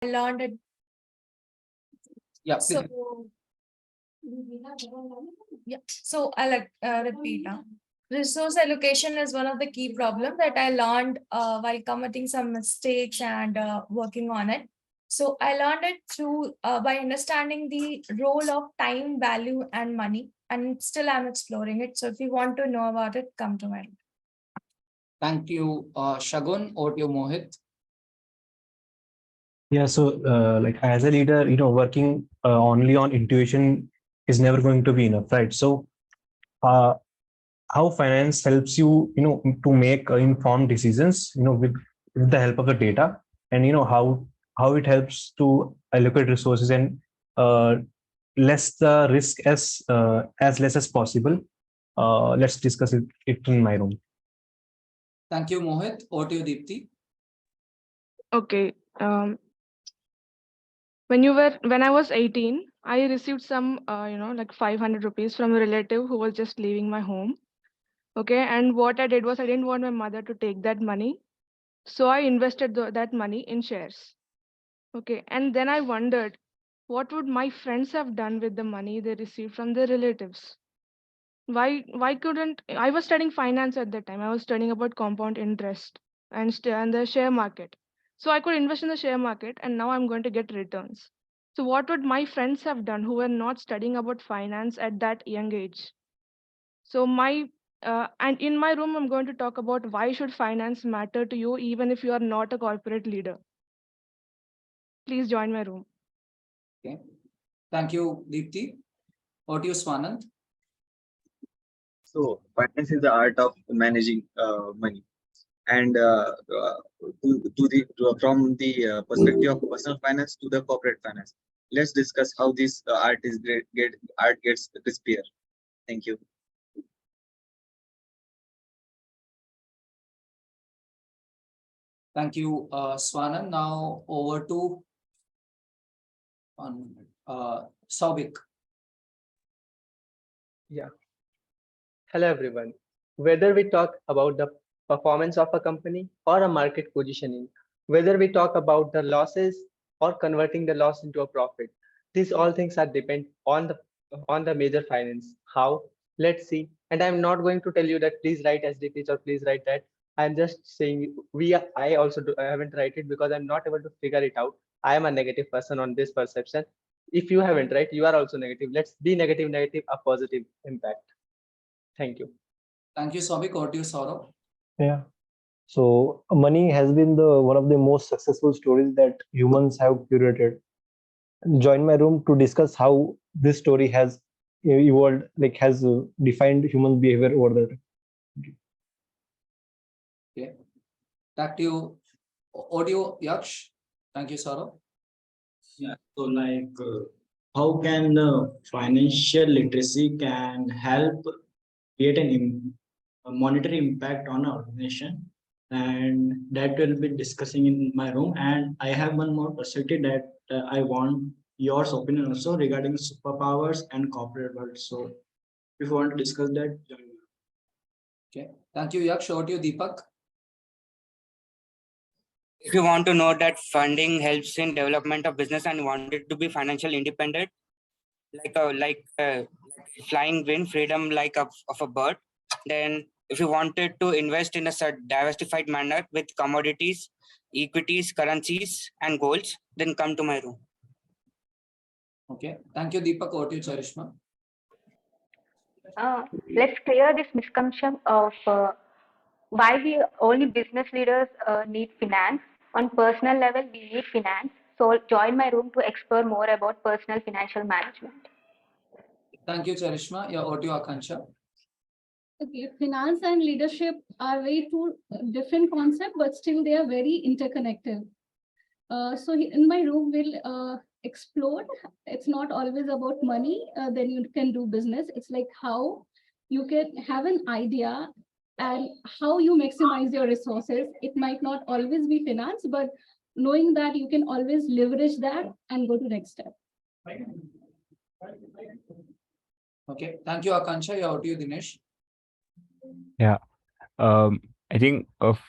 learned it. Yeah. So, yeah. So I'll repeat now. Resource allocation is one of the key problems that I learned while committing some mistakes and working on it. So I learned it through by understanding the role of time, value, and money. And still I'm exploring it. So if you want to know about it, come to me. Thank you, Shagun. Or to you, Mohit. Yeah, so like as a leader, working only on intuition is never going to be enough, right? So how finance helps you, to make informed decisions, with the help of the data, and how it helps to allocate resources and less the risk as less as possible. Let's discuss it in my room. Thank you, Mohit. Or to you, Deepthi. Okay. When I was 18, I received some, like 500 rupees from a relative who was just leaving my home. Okay. And what I did was I didn't want my mother to take that money. So I invested that money in shares. Okay. And then I wondered, what would my friends have done with the money they received from their relatives? Why couldn't I was studying finance at that time. I was studying about compound interest and the share market. So I could invest in the share market and now I'm going to get returns. So what would my friends have done who were not studying about finance at that young age? So and in my room, I'm going to talk about why should finance matter to you even if you are not a corporate leader. Please join my room. Okay. Thank you, Deepthi. Or to you, Swanand. So finance is the art of managing money, and from the perspective of personal finance to the corporate finance. Let's discuss how this art gets crispier. Thank you. Thank you, Swanand. Now over to Saubik. Yeah. Hello, everyone. Whether we talk about the performance of a company or a market positioning, whether we talk about the losses or converting the loss into a profit, these all things are depend on the major finance. How? Let's see. And I'm not going to tell you that please write SDPs or please write that. I'm just saying I haven't write it because I'm not able to figure it out. I am a negative person on this perception. If you haven't, right, you are also negative. Let's be negative, a positive impact. Thank you. Thank you, Saubik. Or to you, Saurav. Yeah. So money has been one of the most successful stories that humans have curated. Join my room to discuss how this story has evolved, like has defined human behavior over the time. Okay. Back to you, audio, Yaksh. Thank you, Saurav. Yeah. So how can financial literacy can help create a monetary impact on our organization, and that will be discussing in my room. And I have one more perspective that I want yours opinion also regarding superpowers and corporate world. So if you want to discuss that, join me. Okay. Thank you, Yaksh. Or to you, Deepak. If you want to know that funding helps in development of business and want it to be financially independent, like flying wing freedom of a bird, then if you wanted to invest in a diversified manner with commodities, equities, currencies, and golds, then come to my room. Okay. Thank you, Deepak. Or to you, Charishma. Let's clear this misconception of why we only business leaders need finance. On personal level, we need finance. So join my room to explore more about personal financial management. Thank you, Charishma. Yeah, or to you, Akansha. Okay, finance and leadership are very two different concepts, but still they are very interconnected. So in my room, we'll explore. It's not always about money. Then you can do business. It's like how you can have an idea and how you maximize your resources. It might not always be finance, but knowing that you can always leverage that and go to next step. Okay. Thank you, Akansha. Yeah, or to you, Dinesh. Yeah. I think of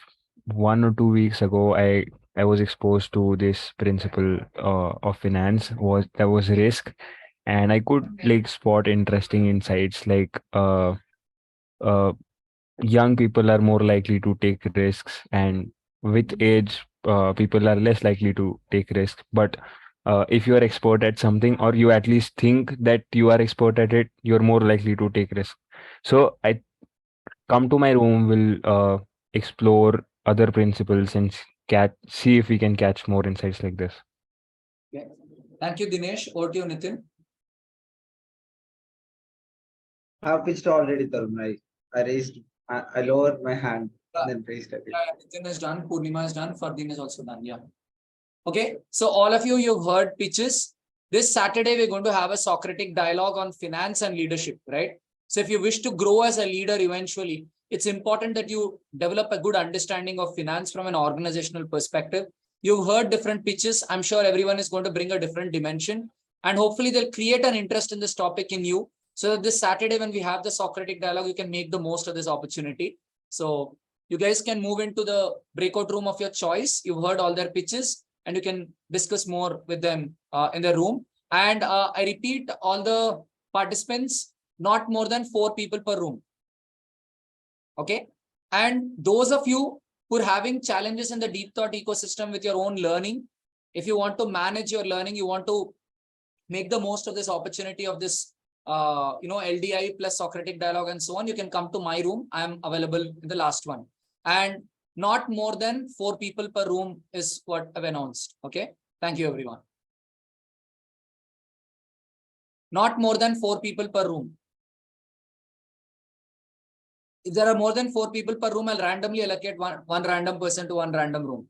1 or 2 weeks ago, I I was exposed to this principle of finance was risk, and I could like spot interesting insights like uh, young people are more likely to take risks, and with age, people are less likely to take risks. But if you are expert at something, or you at least think that you are expert at it, you're more likely to take risks. So I come to my room, will explore other principles and see if we can catch more insights like this. Okay. Thank you, Dinesh. Over to you, Nitin. I have pitched already, Tarun. I lowered my hand, then raised again. Nitin is done. Purnima is done. Fardeen is also done. Yeah. Okay. So all of you, you've heard pitches. This Saturday, we're going to have a Socratic dialogue on finance and leadership, right? So if you wish to grow as a leader eventually, it's important that you develop a good understanding of finance from an organizational perspective. You've heard different pitches. I'm sure everyone is going to bring a different dimension, and hopefully they'll create an interest in this topic in you. So that this Saturday, when we have the Socratic dialogue, you can make the most of this opportunity. So you guys can move into the breakout room of your choice. You've heard all their pitches, and you can discuss more with them in the room. And I repeat, all the participants, not more than 4 people per room. Okay. And those of you who are having challenges in the DeepThought ecosystem with your own learning, if you want to manage your learning, you want to make the most of this opportunity of this, LDI plus Socratic dialogue and so on, you can come to my room. I am available in the last one. And not more than 4 people per room is what I've announced. Okay. Thank you, everyone. Not more than 4 people per room. If there are more than 4 people per room, I'll randomly allocate one random person to one random room.